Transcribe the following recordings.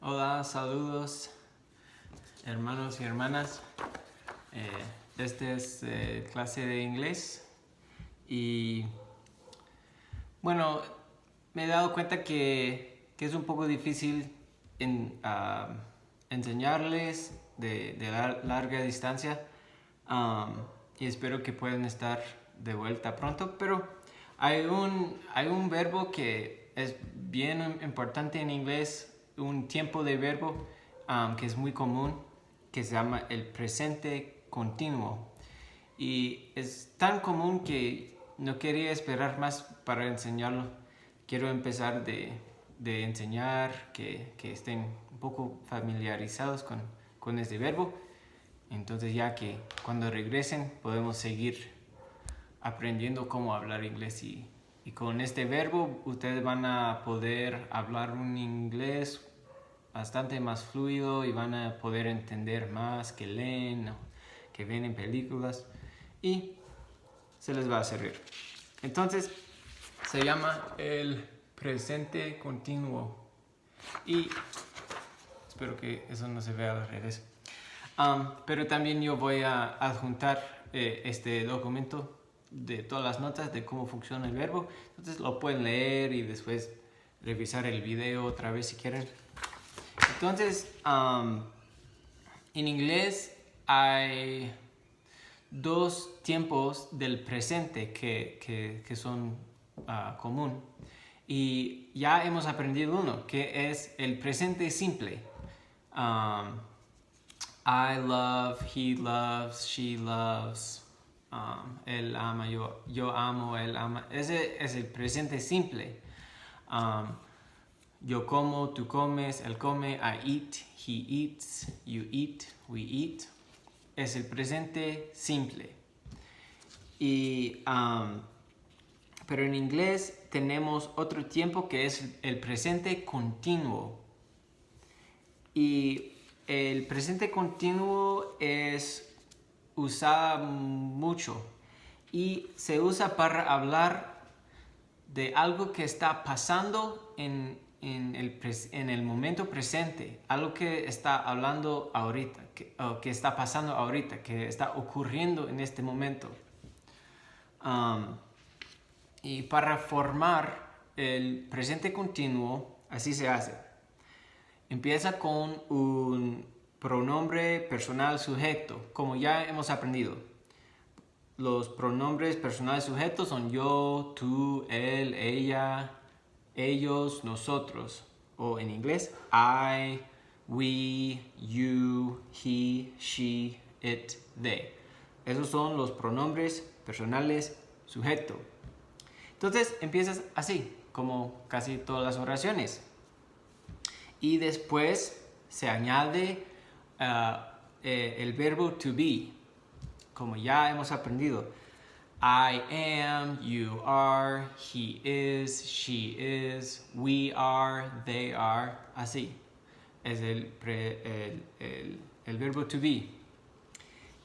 Hola, saludos hermanos y hermanas. Este es clase de inglés y bueno, me he dado cuenta que es un poco difícil enseñarles de larga distancia y espero que puedan estar de vuelta pronto, pero hay un verbo que es bien importante en inglés, un tiempo de verbo que es muy común, que se llama el presente continuo. Y es tan común que no quería esperar más para enseñarlo. Quiero empezar de enseñar, que estén un poco familiarizados con este verbo. Entonces ya que cuando regresen podemos seguir aprendiendo cómo hablar inglés y con este verbo ustedes van a poder hablar un inglés bastante más fluido y van a poder entender más que leen, que ven en películas y se les va a servir. Entonces se llama el presente continuo y espero que eso no se vea al revés. Pero también yo voy a adjuntar este documento de todas las notas de cómo funciona el verbo. Entonces lo pueden leer y después revisar el video otra vez si quieren. Entonces, en inglés hay dos tiempos del presente que son común. Y ya hemos aprendido uno, que es el presente simple. I love, he loves, she loves, él ama, yo amo, él ama. Ese es el presente simple. Yo como, tú comes, él come, I eat, he eats, you eat, we eat. Es el presente simple. Pero en inglés tenemos otro tiempo que es el presente continuo. Y el presente continuo es usado mucho y se usa para hablar de algo que está pasando en el momento presente, algo que está hablando ahorita, que está pasando ahorita, que está ocurriendo en este momento. Y para formar el presente continuo, así se hace. Empieza con un pronombre personal sujeto, como ya hemos aprendido. Los pronombres personales sujetos son yo, tú, él, ella, ellos, nosotros. O en inglés, I, we, you, he, she, it, they. Esos son los pronombres personales sujeto. Entonces empiezas así, como casi todas las oraciones. Y después se añade el verbo to be, como ya hemos aprendido. I am, you are, he is, she is, we are, they are, así. Es el verbo to be.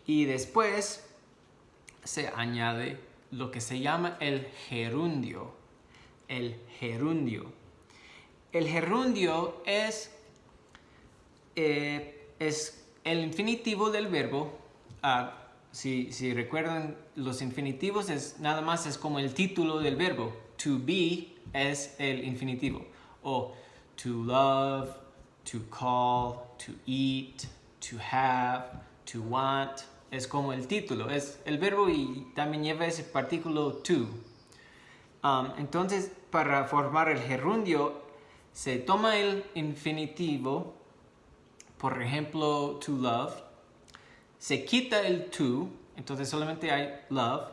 Y después se añade lo que se llama el gerundio. El gerundio. El gerundio es el infinitivo del verbo. Si recuerdan, los infinitivos nada más es como el título del verbo. To be es el infinitivo. O to love, to call, to eat, to have, to want. Es como el título. Es el verbo y también lleva ese partículo to. Entonces, para formar el gerundio, se toma el infinitivo, por ejemplo, to love, se quita el to, entonces solamente hay love,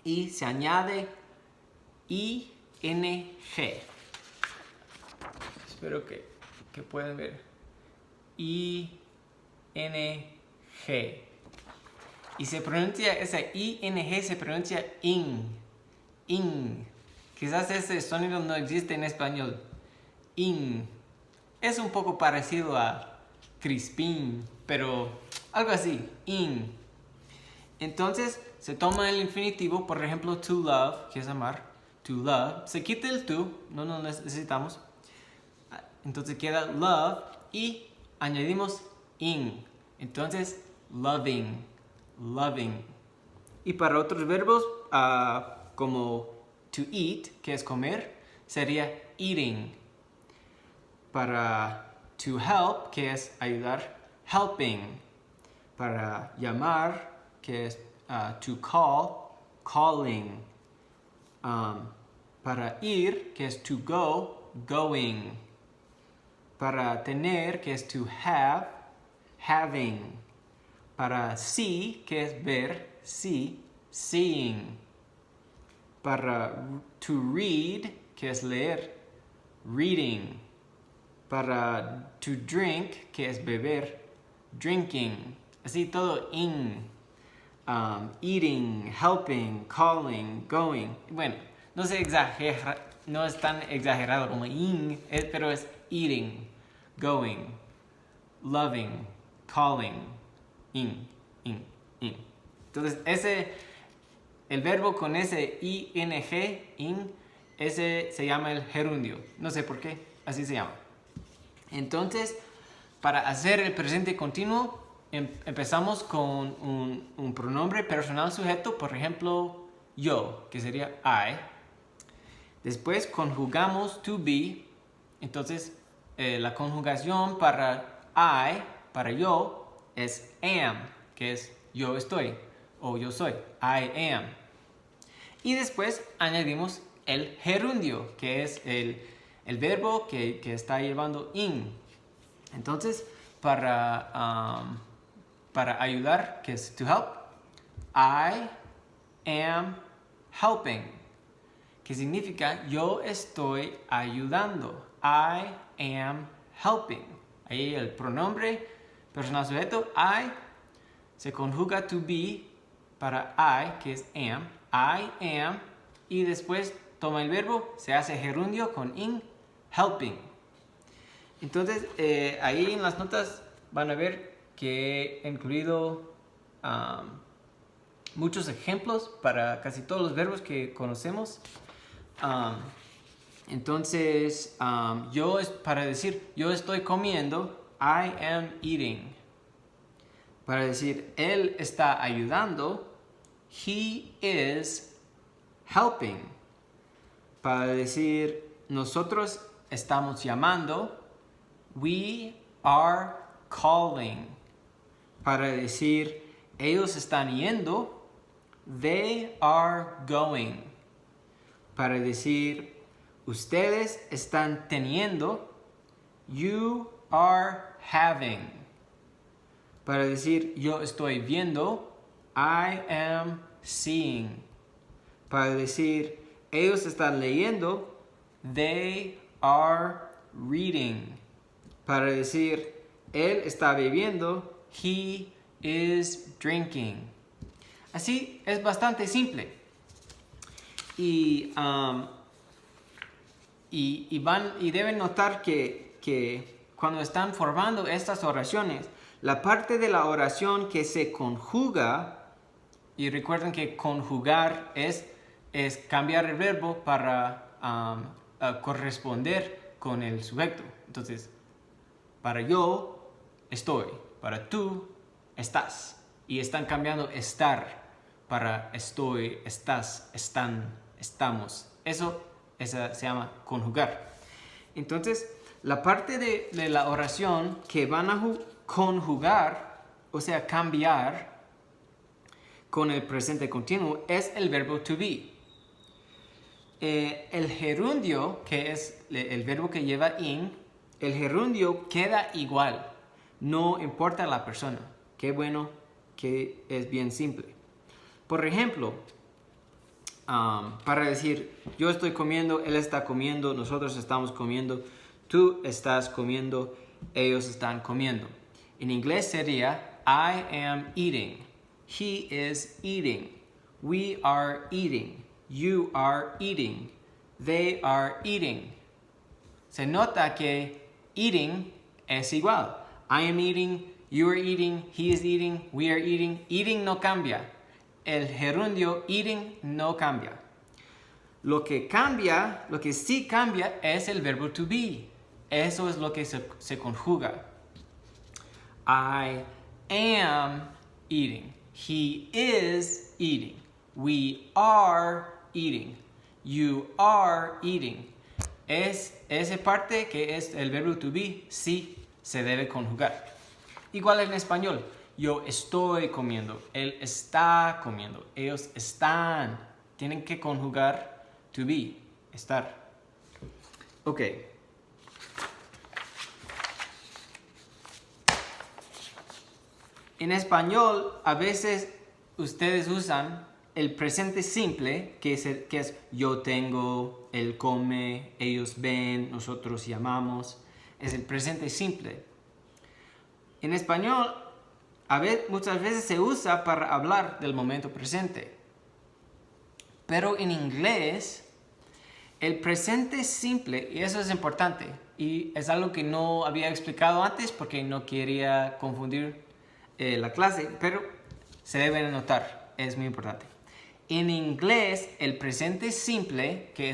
y se añade ing. Espero que puedan ver. ing. Y se pronuncia, esa ing se pronuncia ing. Quizás ese sonido no existe en español. In. Es un poco parecido a crispín, pero algo así. In. Entonces se toma el infinitivo, por ejemplo, to love, que es amar. To love. Se quita el to, no lo necesitamos. Entonces queda love y añadimos ing. Entonces, loving, loving. Y para otros verbos, como to eat, que es comer, sería eating. Para to help, que es ayudar, helping. Para llamar, que es to call, calling. Para ir, que es to go, going. Para tener, que es to have, having. Para see, que es ver, see, seeing. Para to read, que es leer, reading. Para to drink, que es beber, drinking. Así todo in. Eating, helping, calling, going. Bueno, no es tan exagerado como in, pero es eating, going, loving, calling, in. Entonces, el verbo con ese ing, ese se llama el gerundio. No sé por qué, así se llama. Entonces, para hacer el presente continuo, empezamos con un pronombre personal sujeto, por ejemplo, yo, que sería I. Después conjugamos to be. Entonces, la conjugación para I, para yo, es am, que es yo estoy o yo soy, I am. Y después añadimos el gerundio, que es el verbo que está llevando in. Entonces, para ayudar, que es to help, I am helping, que significa yo estoy ayudando. I am helping. Ahí el pronombre personal sujeto, I, se conjuga to be para I, que es am, I am, y después toma el verbo, se hace gerundio con in, helping. Entonces, ahí en las notas van a ver que he incluido muchos ejemplos para casi todos los verbos que conocemos. Entonces, para decir yo estoy comiendo, I am eating. Para decir él está ayudando, he is helping. Para decir nosotros estamos llamando, we are calling. Para decir ellos están yendo, they are going. Para decir ustedes están teniendo, you are having. Para decir yo estoy viendo, I am seeing. Para decir ellos están leyendo, they are reading. Para decir él está bebiendo, he is drinking. Así es bastante simple. Y deben notar que cuando están formando estas oraciones, la parte de la oración que se conjuga, y recuerden que conjugar es cambiar el verbo para corresponder con el sujeto. Entonces, para yo, estoy. Para tú, estás. Y están cambiando estar para estoy, estás, están, estamos. Eso se llama conjugar. Entonces, la parte de la oración que van a conjugar, o sea, cambiar con el presente continuo, es el verbo to be. El gerundio, que es el verbo que lleva in, el gerundio queda igual. No importa la persona. Qué bueno que es bien simple. Por ejemplo, para decir yo estoy comiendo, él está comiendo, nosotros estamos comiendo, tú estás comiendo, ellos están comiendo. En inglés sería I am eating, he is eating, we are eating, you are eating, they are eating. Se nota que eating es igual. I am eating, you are eating, he is eating, we are eating. Eating no cambia. El gerundio eating no cambia. Lo que sí cambia es el verbo to be. eso es lo que se conjuga. I am eating. He is eating. We are eating. You are eating. Es esa parte que es el verbo to be, sí se debe conjugar. Igual en español. Yo estoy comiendo. Él está comiendo. Ellos están. Tienen que conjugar to be, estar. Ok. En español, a veces ustedes usan el presente simple, que es yo tengo, él come, ellos ven, nosotros llamamos. Es el presente simple. En español, muchas veces se usa para hablar del momento presente. Pero en inglés, el presente simple, y eso es importante, y es algo que no había explicado antes porque no quería confundir la clase, pero se deben anotar, es muy importante. En inglés, el presente simple, que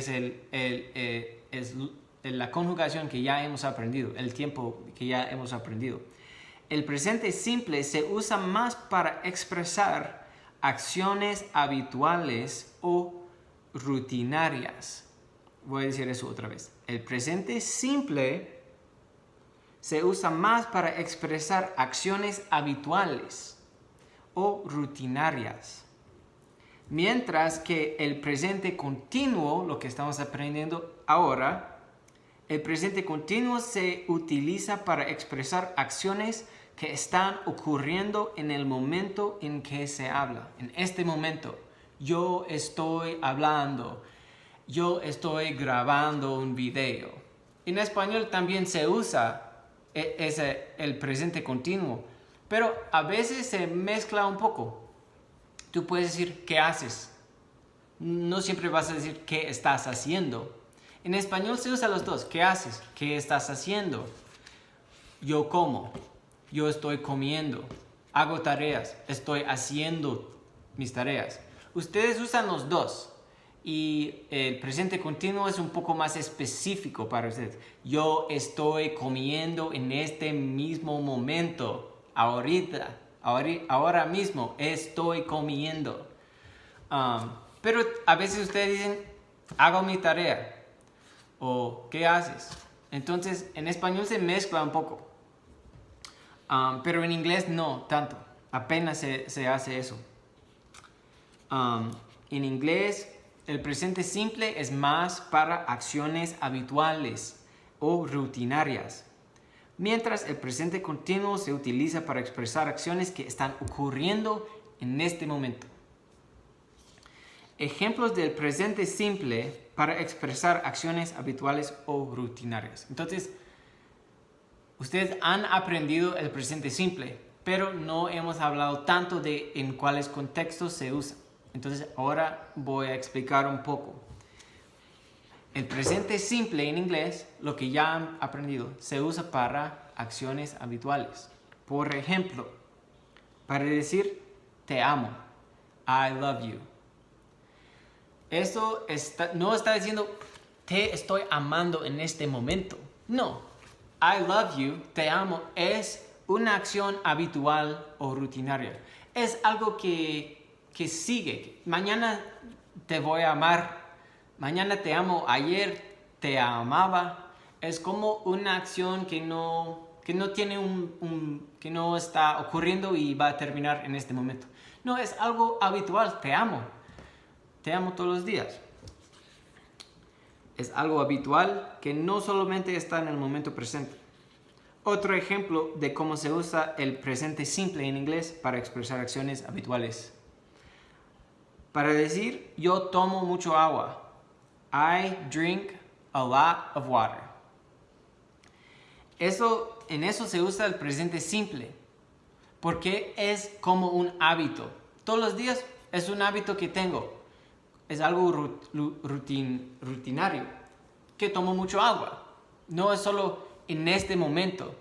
es la conjugación que ya hemos aprendido, el tiempo que ya hemos aprendido, el presente simple se usa más para expresar acciones habituales o rutinarias. Voy a decir eso otra vez. El presente simple se usa más para expresar acciones habituales o rutinarias. Mientras que el presente continuo, lo que estamos aprendiendo ahora, el presente continuo se utiliza para expresar acciones que están ocurriendo en el momento en que se habla. En este momento, yo estoy hablando, yo estoy grabando un video. En español también se usa el presente continuo, pero a veces se mezcla un poco. Tú puedes decir ¿qué haces? No siempre vas a decir ¿qué estás haciendo? En español se usa los dos. ¿Qué haces? ¿Qué estás haciendo? Yo como. Yo estoy comiendo. Hago tareas. Estoy haciendo mis tareas. Ustedes usan los dos. Y el presente continuo es un poco más específico para ustedes. Yo estoy comiendo en este mismo momento. Ahora mismo estoy comiendo. Pero a veces ustedes dicen, hago mi tarea. O, ¿qué haces? Entonces, en español se mezcla un poco. Pero en inglés no tanto. Apenas se hace eso. En inglés, el presente simple es más para acciones habituales o rutinarias. Mientras el presente continuo se utiliza para expresar acciones que están ocurriendo en este momento. Ejemplos del presente simple para expresar acciones habituales o rutinarias. Entonces, ustedes han aprendido el presente simple, pero no hemos hablado tanto de en cuáles contextos se usa. Entonces, ahora voy a explicar un poco. El presente simple en inglés, lo que ya han aprendido, se usa para acciones habituales. Por ejemplo, para decir te amo, I love you. Eso no está diciendo te estoy amando en este momento. No, I love you, te amo, es una acción habitual o rutinaria. Es algo que sigue. Mañana te voy a amar. Mañana te amo. Ayer te amaba. Es como una acción que no tiene que no está ocurriendo y va a terminar en este momento. No, es algo habitual. Te amo. Te amo todos los días. Es algo habitual que no solamente está en el momento presente. Otro ejemplo de cómo se usa el presente simple en inglés para expresar acciones habituales. Para decir, yo tomo mucho agua. I drink a lot of water. En eso se usa el presente simple, porque es como un hábito. Todos los días es un hábito que tengo. Es algo rutinario, que tomo mucho agua. No es solo en este momento.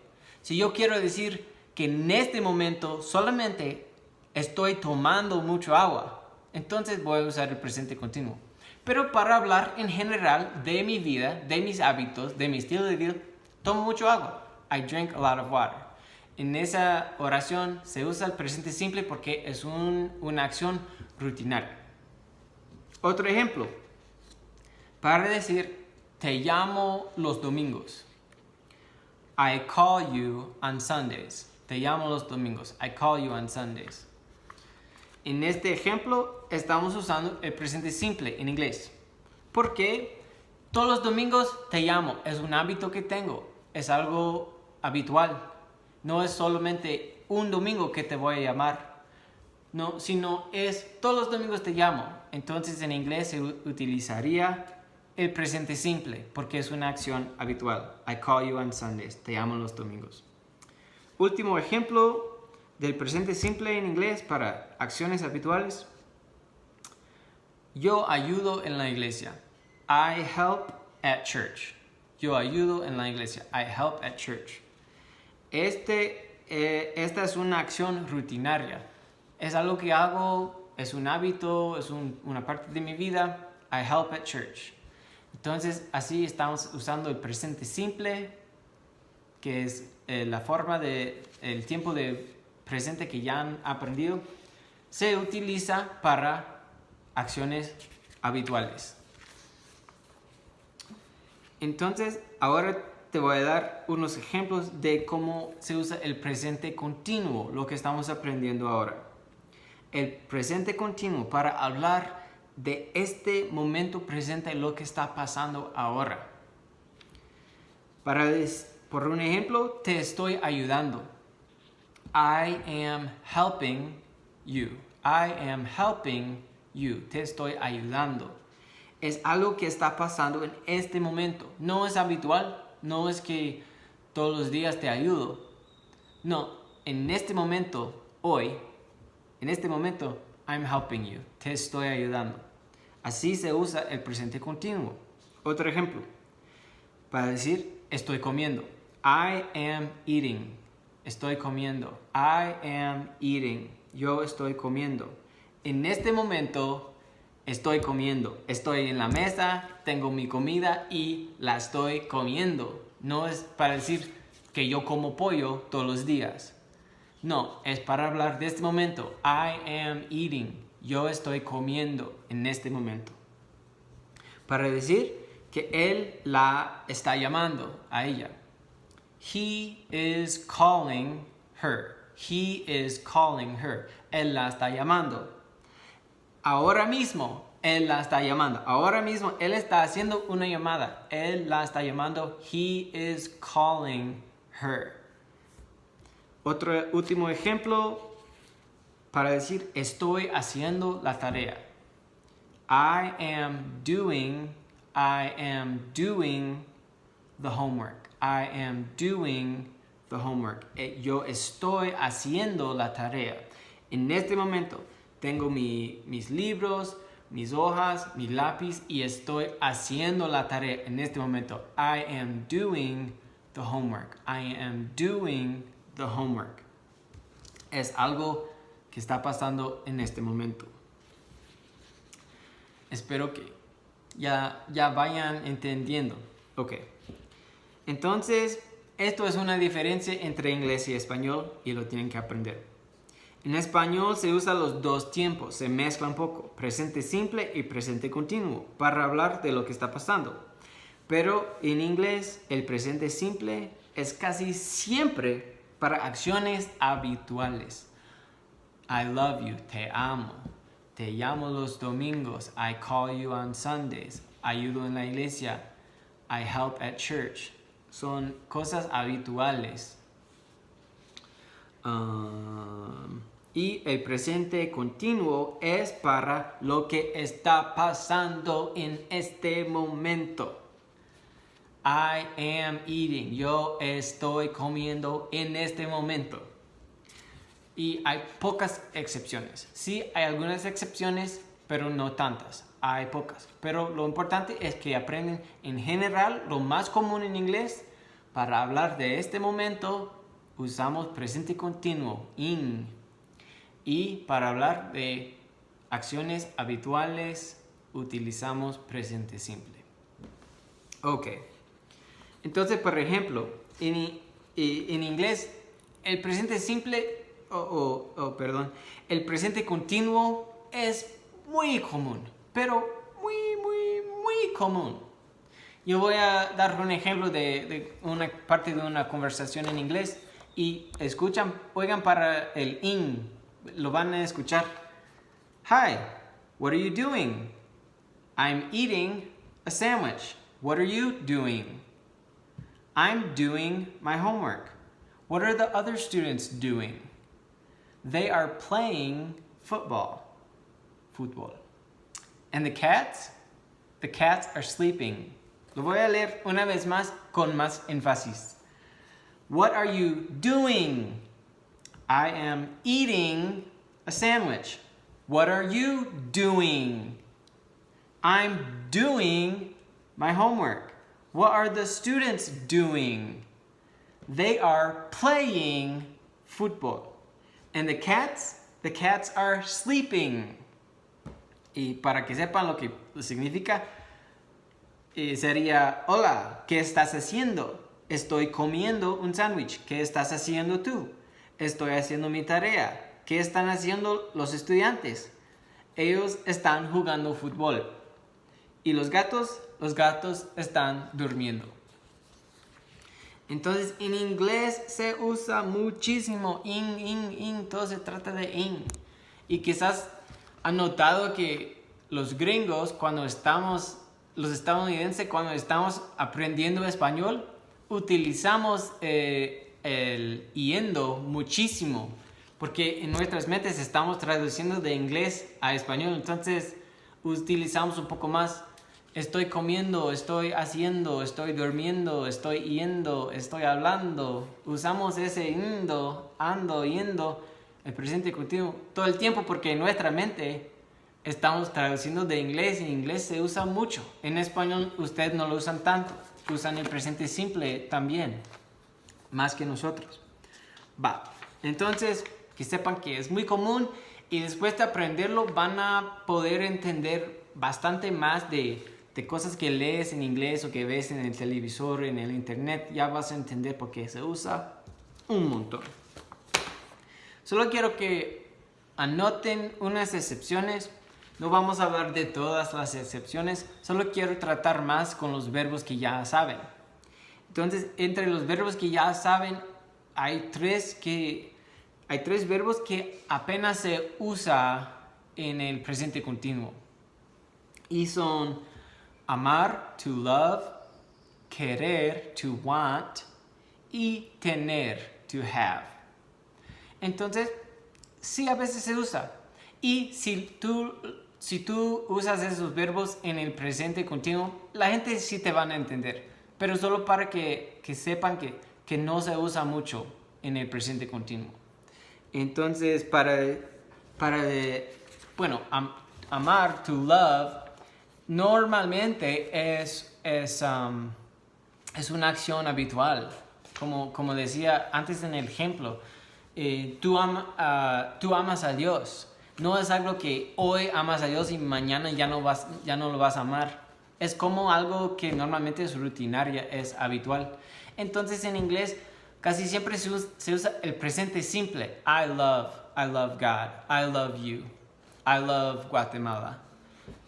Si yo quiero decir que en este momento solamente estoy tomando mucho agua, entonces voy a usar el presente continuo. Pero para hablar en general de mi vida, de mis hábitos, de mi estilo de vida, Tomo mucho agua. I drink a lot of water. En esa oración se usa el presente simple porque es una acción rutinaria. Otro ejemplo. Para decir, te llamo los domingos. I call you on Sundays. Te llamo los domingos. I call you on Sundays. En este ejemplo estamos usando el presente simple en inglés. Porque todos los domingos te llamo. Es un hábito que tengo. Es algo habitual. No es solamente un domingo que te voy a llamar. No, sino es todos los domingos te llamo. Entonces en inglés se utilizaría el presente simple porque es una acción habitual. I call you on Sundays. Te llamo los domingos. Último ejemplo del presente simple en inglés para acciones habituales. Yo ayudo en la iglesia. I help at church. Yo ayudo en la iglesia. I help at church. Esta es una acción rutinaria. Es algo que hago, es un hábito, es una parte de mi vida. I help at church. Entonces, así estamos usando el presente simple, que es la forma el tiempo de presente que ya han aprendido, se utiliza para acciones habituales. Entonces, ahora te voy a dar unos ejemplos de cómo se usa el presente continuo, lo que estamos aprendiendo ahora. El presente continuo para hablar de este momento presente, lo que está pasando ahora. Por un ejemplo, te estoy ayudando. I am helping you. I am helping you. Te estoy ayudando. Es algo que está pasando en este momento. No es habitual. No es que todos los días te ayudo. No, en este momento, hoy, en este momento, I'm helping you. Te estoy ayudando. Así se usa el presente continuo. Otro ejemplo. Para decir, estoy comiendo. I am eating. Estoy comiendo. I am eating. Yo estoy comiendo. En este momento, estoy comiendo. Estoy en la mesa, tengo mi comida y la estoy comiendo. No es para decir que yo como pollo todos los días. No, es para hablar de este momento. I am eating. Yo estoy comiendo en este momento. Para decir que él la está llamando a ella. He is calling her. He is calling her. Él la está llamando. Ahora mismo, él la está llamando. Ahora mismo, él está haciendo una llamada. Él la está llamando. He is calling her. Otro último ejemplo para decir estoy haciendo la tarea. I am doing the homework. I am doing the homework. Yo estoy haciendo la tarea. En este momento tengo mis libros, mis hojas, mi lápiz y estoy haciendo la tarea en este momento. I am doing the homework. I am doing the homework. Es algo que está pasando en este momento. Espero que ya vayan entendiendo. Ok. Entonces, esto es una diferencia entre inglés y español y lo tienen que aprender. En español se usan los dos tiempos, se mezcla un poco, presente simple y presente continuo, para hablar de lo que está pasando. Pero en inglés, el presente simple es casi siempre para acciones habituales. I love you, te amo. Te llamo los domingos. I call you on Sundays. Ayudo en la iglesia. I help at church. Son cosas habituales. Y el presente continuo es para lo que está pasando en este momento. I am eating. Yo estoy comiendo en este momento. Y hay pocas excepciones. Sí, hay algunas excepciones, pero no tantas. Hay pocas. Pero lo importante es que aprenden en general lo más común en inglés. Para hablar de este momento, usamos presente continuo, in. Y para hablar de acciones habituales, utilizamos presente simple. Ok. Entonces, por ejemplo, en inglés, el presente simple, perdón, el presente continuo es muy común, pero muy común. Yo voy a dar un ejemplo de una parte de una conversación en inglés y oigan para el in, lo van a escuchar. Hi, what are you doing? I'm eating a sandwich. What are you doing? I'm doing my homework. What are the other students doing? They are playing football. And the cats? The cats are sleeping. Lo voy a leer una vez más con más énfasis. What are you doing? I am eating a sandwich. What are you doing? I'm doing my homework. What are the students doing? They are playing football. And the cats are sleeping. Y para que sepan lo que significa, sería, hola, ¿qué estás haciendo? Estoy comiendo un sándwich. ¿Qué estás haciendo tú? Estoy haciendo mi tarea. ¿Qué están haciendo los estudiantes? Ellos están jugando fútbol. Y los gatos están durmiendo. Entonces, en inglés se usa muchísimo in, todo se trata de in. Y quizás han notado que los gringos, los estadounidenses, cuando estamos aprendiendo español, utilizamos el yendo muchísimo. Porque en nuestras mentes estamos traduciendo de inglés a español. Entonces, utilizamos un poco más. Estoy comiendo, estoy haciendo, estoy durmiendo, estoy yendo, estoy hablando. Usamos ese indo, ando, yendo, el presente continuo todo el tiempo porque en nuestra mente estamos traduciendo de inglés y en inglés se usa mucho. En español ustedes no lo usan tanto, usan el presente simple también, más que nosotros. Entonces, que sepan que es muy común y después de aprenderlo van a poder entender bastante más de cosas que lees en inglés o que ves en el televisor, en el internet. Ya vas a entender por qué se usa un montón. Solo quiero que anoten unas excepciones. No vamos a hablar de todas las excepciones. Solo quiero tratar más con los verbos que ya saben. Entonces, entre los verbos que ya saben, hay tres verbos que apenas se usa en el presente continuo. Y son amar, to love, querer, to want, y tener, to have. Entonces, sí, a veces se usa. Y si tú usas esos verbos en el presente continuo, la gente sí te van a entender. Pero solo para que sepan que no se usa mucho en el presente continuo. Entonces, amar, to love, normalmente es una acción habitual. Como decía antes en el ejemplo, tú amas a Dios. No es algo que hoy amas a Dios y mañana ya no lo vas a amar. Es como algo que normalmente es rutinaria, es habitual. Entonces en inglés casi siempre se usa el presente simple. I love God. I love you. I love Guatemala.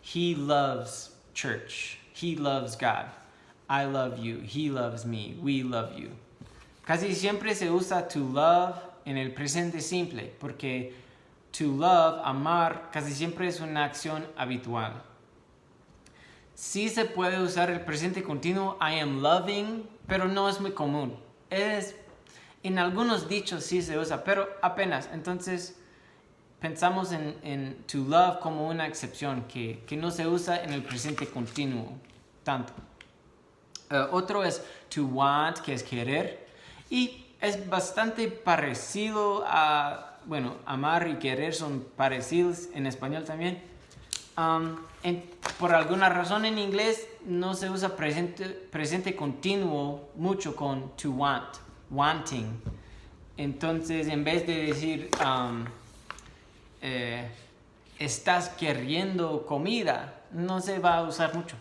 He loves church. He loves God. I love you. He loves me. We love you. Casi siempre se usa to love en el presente simple, porque to love, amar, casi siempre es una acción habitual. Sí se puede usar el presente continuo, I am loving, pero no es muy común. En algunos dichos sí se usa, pero apenas. Entonces, pensamos en to love como una excepción que no se usa en el presente continuo tanto. Otro es to want, que es querer. Y es bastante parecido a, amar y querer son parecidos en español también. Por alguna razón en inglés no se usa presente continuo mucho con to want, wanting. Entonces, en vez de decir estás queriendo comida, no se va a usar mucho.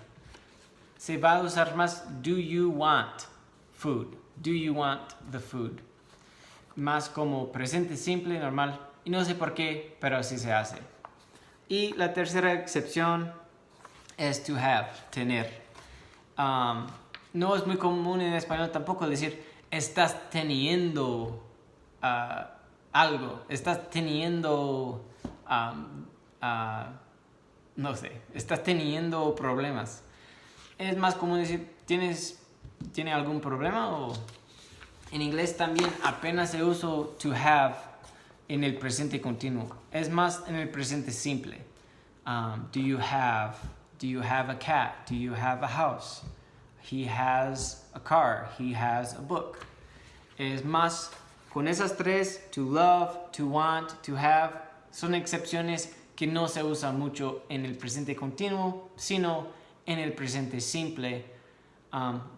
Se va a usar más do you want. food. Do you want the food? Más como presente simple, normal. Y no sé por qué, pero así se hace. Y la tercera excepción es to have, tener. No es muy común en español tampoco decir estás teniendo algo, estás teniendo, no sé, estás teniendo problemas. Es más común decir ¿tiene algún problema? O en inglés también apenas se usa to have en el presente continuo. Es más en el presente simple. Do you have a cat? Do you have a house? He has a car. He has a book. Es más, con esas tres, to love, to want, to have, son excepciones que no se usan mucho en el presente continuo, sino en el presente simple,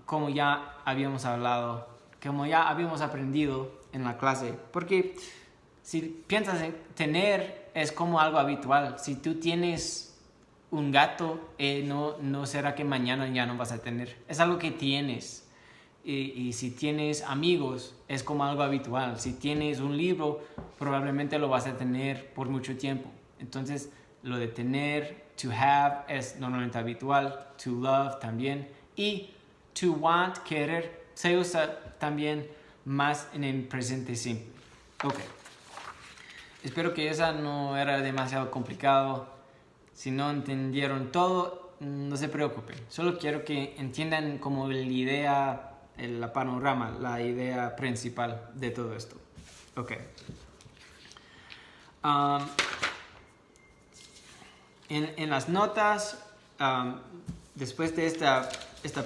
como ya habíamos hablado, como ya habíamos aprendido en la clase. Porque si piensas en tener, es como algo habitual. Si tú tienes un gato, no será que mañana ya no vas a tener. Es algo que tienes. Y si tienes amigos, es como algo habitual. Si tienes un libro, probablemente lo vas a tener por mucho tiempo. Entonces, lo de tener, to have, es normalmente habitual. To love también. Y to want, querer, se usa también más en el presente simple. Ok. Espero que esa no era demasiado complicado. Si no entendieron todo, no se preocupen. Solo quiero que entiendan como la idea, el panorama, la idea principal de todo esto. Ok. En las notas, después de esta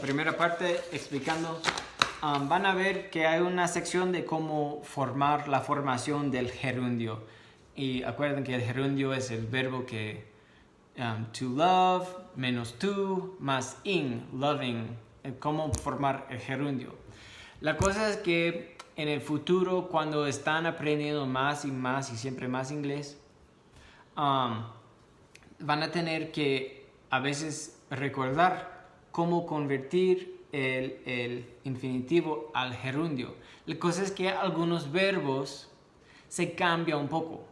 primera parte explicando, van a ver que hay una sección de cómo formar la formación del gerundio. Y acuerden que el gerundio es el verbo que to love menos to más in, loving. Cómo formar el gerundio. La cosa es que en el futuro, cuando están aprendiendo más y más y siempre más inglés, van a tener que a veces recordar cómo convertir el infinitivo al gerundio. La cosa es que algunos verbos se cambian un poco.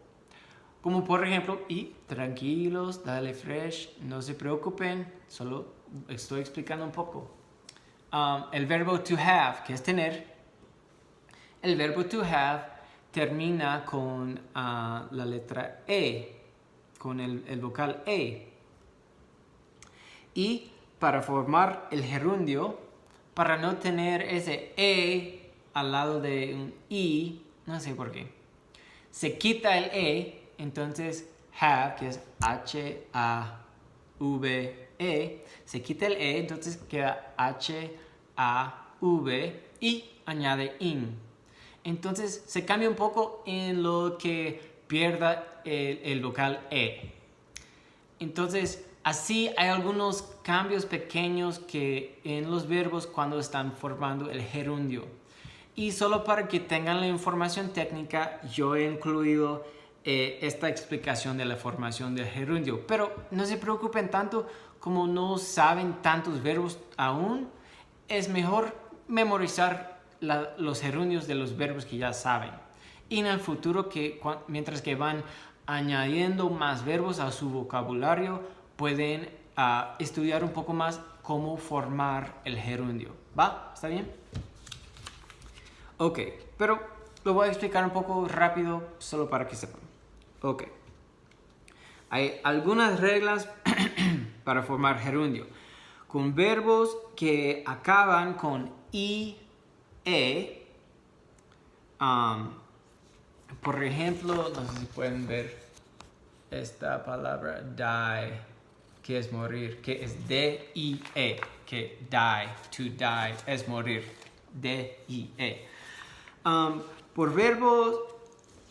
Como por ejemplo, y tranquilos, dale fresh, no se preocupen, solo estoy explicando un poco. El verbo to have, que es tener, el verbo to have termina con la letra E, con el vocal E. Y para formar el gerundio, para no tener ese E al lado de un I, no sé por qué, se quita el E. Entonces, have, que es H-A-V-E, se quita el E, entonces queda H-A-V y añade in. Entonces, se cambia un poco en lo que pierda el vocal E. Entonces, así hay algunos cambios pequeños que en los verbos cuando están formando el gerundio. Y solo para que tengan la información técnica, yo he incluido esta explicación de la formación del gerundio. Pero no se preocupen tanto, como no saben tantos verbos aún, es mejor memorizar los gerundios de los verbos que ya saben. Y en el futuro, mientras que van añadiendo más verbos a su vocabulario, pueden estudiar un poco más cómo formar el gerundio. ¿Va? ¿Está bien? Ok, pero lo voy a explicar un poco rápido, solo para que sepan. Ok. Hay algunas reglas para formar gerundio. Con verbos que acaban con IE, por ejemplo, no sé si pueden ver esta palabra die, que es morir, que es D-I-E, que die, to die, es morir, D-I-E.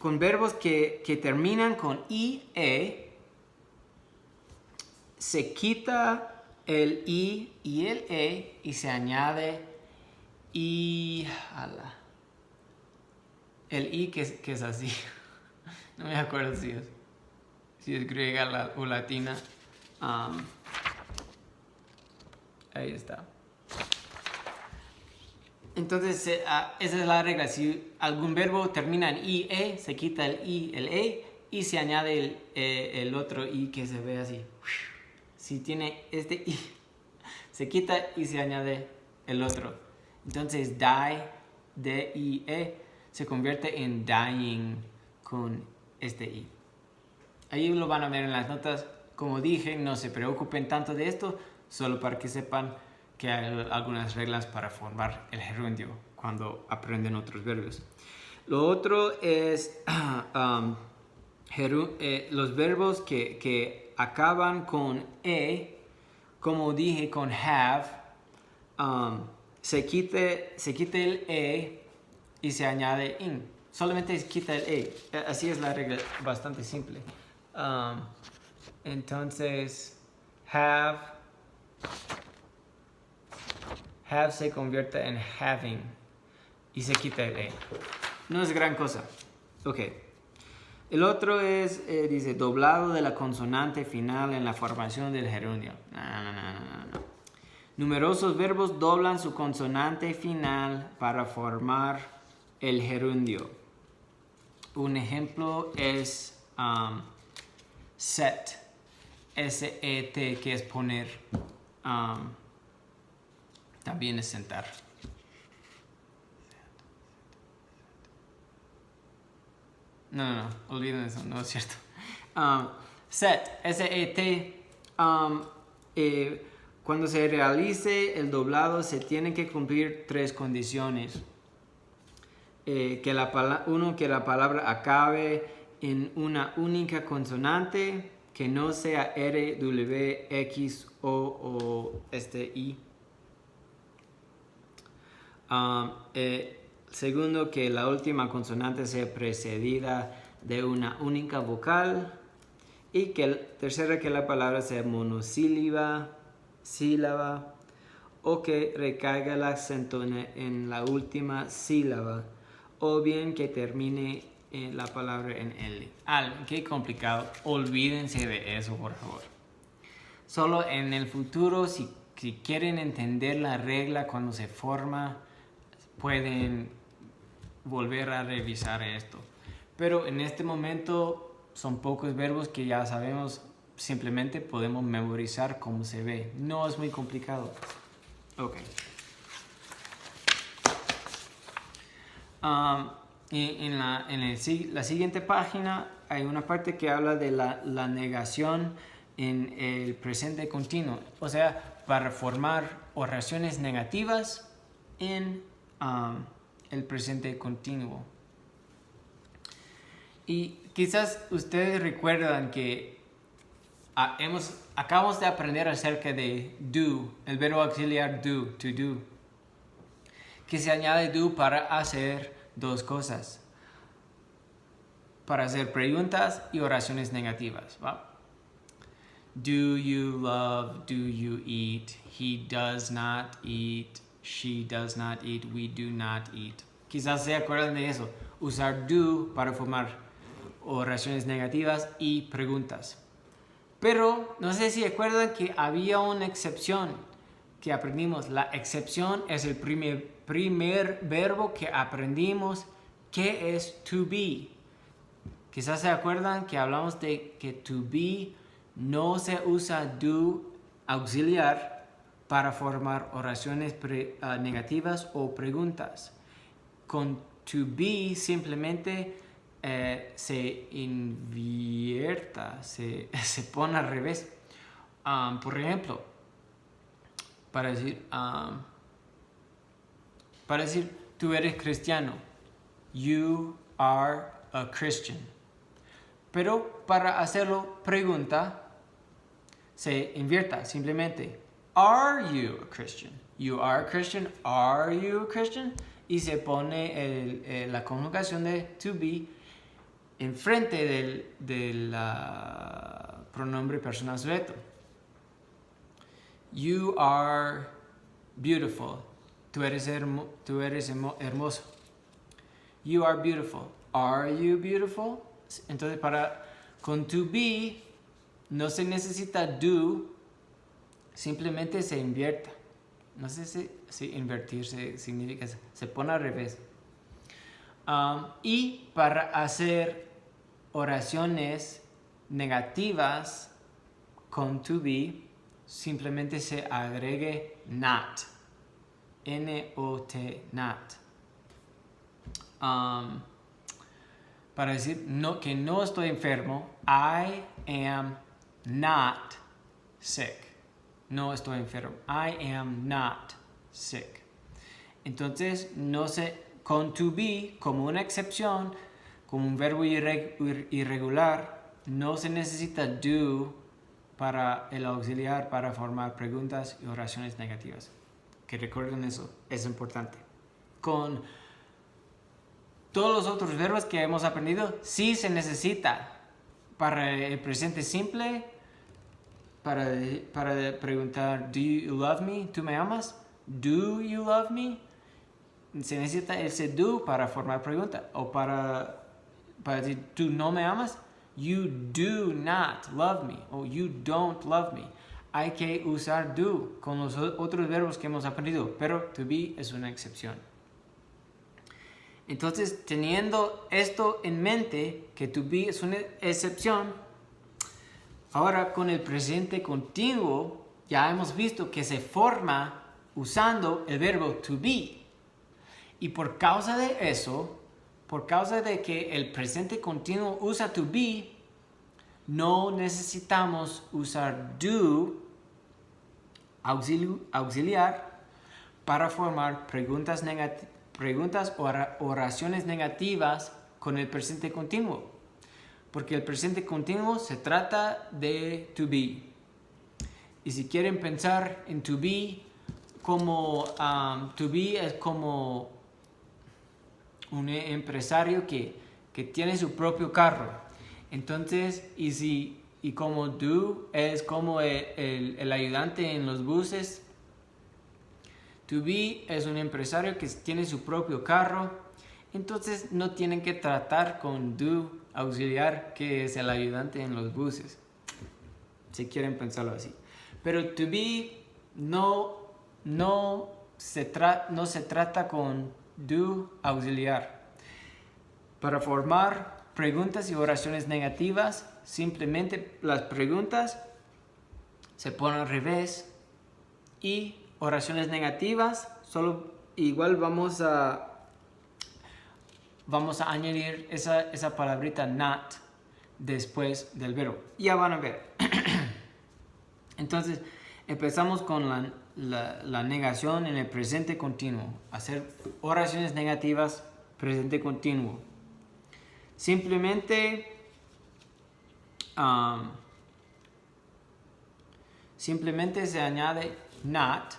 Con verbos que terminan con IE, se quita el I y el E y se añade I. El I que es así. No me acuerdo si es griega o latina. Ahí está. Entonces, esa es la regla. Si algún verbo termina en IE, se quita el I, el E, y se añade el otro I que se ve así. Si tiene este I, se quita y se añade el otro. Entonces, die, D-I-E, se convierte en dying con este I. Ahí lo van a ver en las notas. Como dije, no se preocupen tanto de esto, solo para que sepan que hay algunas reglas para formar el gerundio cuando aprenden otros verbos. Lo otro es los verbos que acaban con E, como dije con have, se quite el E y se añade in. Solamente se quita el E. Así es la regla, bastante simple. Entonces, have se convierte en having y se quita el E. No es gran cosa. Ok. El otro es, dice, doblado de la consonante final en la formación del gerundio. No. Numerosos verbos doblan su consonante final para formar el gerundio. Un ejemplo es set, S-E-T, que es poner. También es sentar. No, olviden eso, no es cierto. Set, S-E-T, cuando se realice el doblado se tienen que cumplir 3 condiciones. Que la palabra acabe en una única consonante, que no sea R, W, X, O I. Segundo, que la última consonante sea precedida de una única vocal. Y tercero, que la palabra sea monosílaba, o que recaiga el acento en la última sílaba, o bien que termine la palabra en L. Qué complicado. Olvídense de eso, por favor. Solo en el futuro, si quieren entender la regla cuando se forma, pueden volver a revisar esto. Pero en este momento son pocos verbos que ya sabemos, simplemente podemos memorizar cómo se ve. No es muy complicado. Ok. En la siguiente página hay una parte que habla de la negación en el presente continuo. O sea, para formar oraciones negativas en el presente continuo. Y quizás ustedes recuerdan que acabamos de aprender acerca de do, el verbo auxiliar do, to do, que se añade do para hacer 2 cosas, para hacer preguntas y oraciones negativas, ¿va? Do you love? Do you eat? He does not eat. She does not eat. We do not eat. Quizás se acuerdan de eso. Usar do para formar oraciones negativas y preguntas. Pero no sé si recuerdan que había una excepción que aprendimos. La excepción es el primer verbo que aprendimos, que es to be. Quizás se acuerdan que hablamos de que to be no se usa do auxiliar para formar oraciones negativas o preguntas. Con to be simplemente se invierta, se pone al revés. Por ejemplo, para decir tú eres cristiano, you are a Christian. Pero para hacerlo pregunta, se invierta simplemente. Are you a Christian? You are a Christian. Are you a Christian? Y se pone la conjugación de to be enfrente del pronombre personal sujeto. You are beautiful. Tú eres hermoso. You are beautiful. Are you beautiful? Entonces, con to be no se necesita do, simplemente se invierta. no sé si invertirse significa eso, se pone al revés. Y para hacer oraciones negativas con to be, simplemente se agregue not. N-O-T, not. Para decir que no estoy enfermo, I am not sick. No estoy enfermo. I am not sick. Entonces, con to be, como una excepción, como un verbo irregular, no se necesita do para el auxiliar para formar preguntas y oraciones negativas. Que recuerden eso, es importante. Con todos los otros verbos que hemos aprendido, sí se necesita para el presente simple, para preguntar, do you love me? ¿Tú me amas? Do you love me? Se necesita ese do para formar pregunta. O para decir, ¿tú no me amas? You do not love me. O you don't love me. Hay que usar do con los otros verbos que hemos aprendido, pero to be es una excepción. Entonces, teniendo esto en mente, que to be es una excepción, ahora con el presente continuo ya hemos visto que se forma usando el verbo to be. Y por causa de eso, por causa de que el presente continuo usa to be, no necesitamos usar do auxiliar para formar preguntas o oraciones negativas con el presente continuo. Porque el presente continuo se trata de to be. Y si quieren pensar en to be como to be es como un empresario que tiene su propio carro. Entonces, y como do es como el ayudante en los buses, to be es un empresario que tiene su propio carro. Entonces no tienen que tratar con do auxiliar, que es el ayudante en los buses, si quieren pensarlo así. Pero to be no se trata con do auxiliar. Para formar preguntas y oraciones negativas, simplemente las preguntas se ponen al revés y oraciones negativas solo igual vamos a añadir esa palabrita not después del verbo. Ya van a ver. Entonces, empezamos con la negación en el presente continuo. Hacer oraciones negativas, presente continuo. Simplemente se añade not,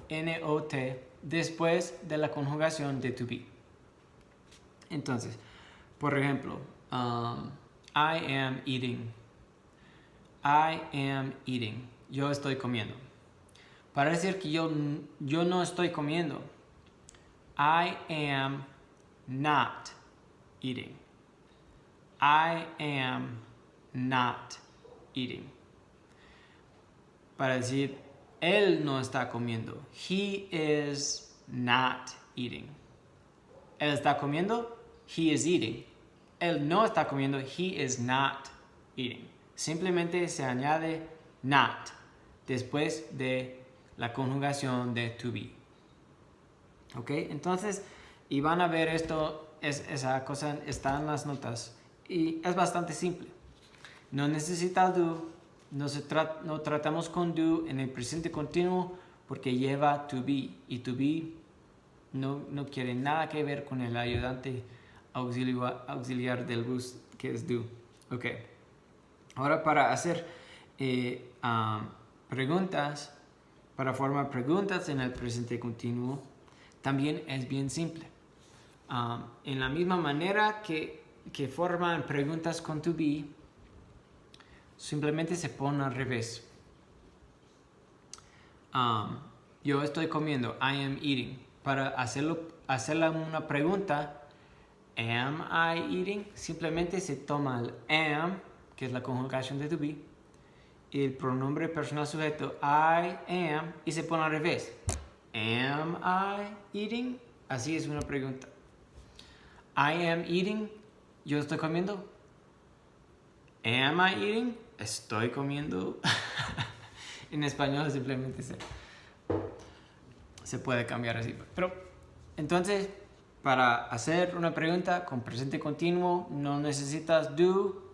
N-O-T, después de la conjugación de to be. Entonces, por ejemplo, I am eating. I am eating. Yo estoy comiendo. Para decir que yo no estoy comiendo, I am not eating. I am not eating. Para decir, él no está comiendo. He is not eating. Él está comiendo. He is eating. Él no está comiendo. He is not eating. Simplemente se añade not después de la conjugación de to be. ¿Ok? Entonces, y van a ver esto, esa cosa está en las notas. Y es bastante simple. No necesita do. No tratamos con do en el presente continuo porque lleva to be. Y to be no quiere nada que ver con el ayudante auxiliar del bus, que es do. Ok. Ahora para hacer preguntas, para formar preguntas en el presente continuo, también es bien simple. En la misma manera que forman preguntas con to be, simplemente se pone al revés. Yo estoy comiendo, I am eating. Para hacerle una pregunta, am I eating? Simplemente se toma el am, que es la conjugación de to be, el pronombre personal sujeto I am y se pone al revés. Am I eating? Así es una pregunta. I am eating. Yo estoy comiendo. Am I eating? Estoy comiendo. En español simplemente se puede cambiar así. Pero entonces, para hacer una pregunta con presente continuo, no necesitas do.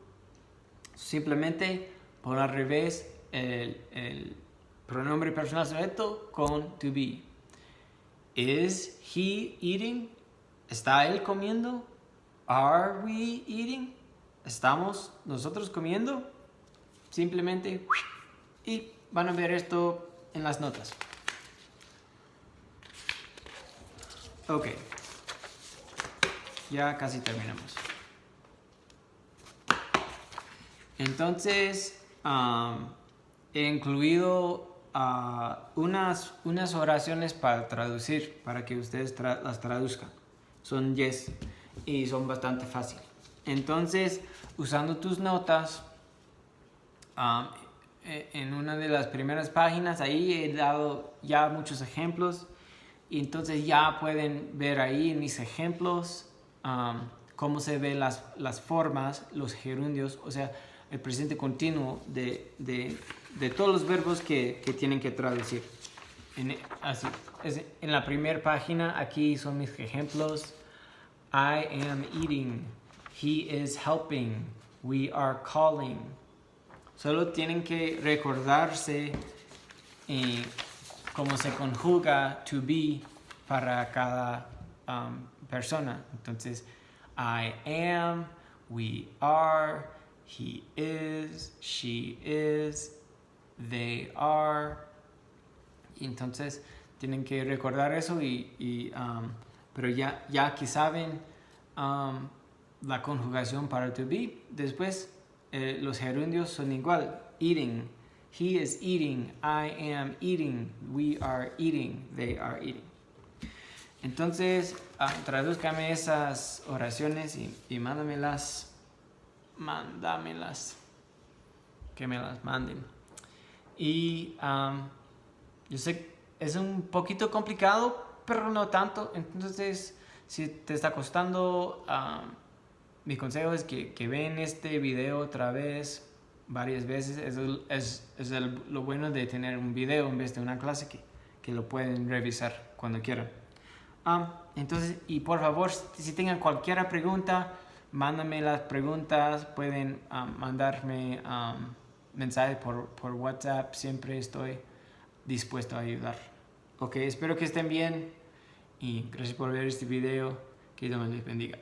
Simplemente pon al revés el pronombre personal sujeto con to be. Is he eating? ¿Está él comiendo? Are we eating? ¿Estamos nosotros comiendo? Simplemente y van a ver esto en las notas. Ok. Ya casi terminamos. Entonces, he incluido unas oraciones para traducir, para que ustedes las traduzcan. Son 10 y son bastante fáciles. Entonces, usando tus notas, en una de las primeras páginas, ahí he dado ya muchos ejemplos. Y entonces ya pueden ver ahí en mis ejemplos cómo se ven las formas, los gerundios, o sea, el presente continuo de todos los verbos que tienen que traducir. En la primera página, aquí son mis ejemplos. I am eating. He is helping. We are calling. Solo tienen que recordarse cómo se conjuga to be para cada persona. Entonces, I am, we are, he is, she is, they are. Y entonces tienen que recordar eso pero ya que saben la conjugación para to be, después los gerundios son igual. Eating, he is eating, I am eating, we are eating, they are eating. Entonces, tradúzcame esas oraciones y mándamelas, que me las manden. Y yo sé que es un poquito complicado, pero no tanto. Entonces, si te está costando, mi consejo es que ven este video otra vez, varias veces. Es lo bueno de tener un video en vez de una clase que lo pueden revisar cuando quieran. Entonces, y por favor, si tengan cualquier pregunta, mándame las preguntas. Pueden mandarme mensajes por WhatsApp. Siempre estoy dispuesto a ayudar. Ok, espero que estén bien y gracias por ver este video. Que Dios les bendiga.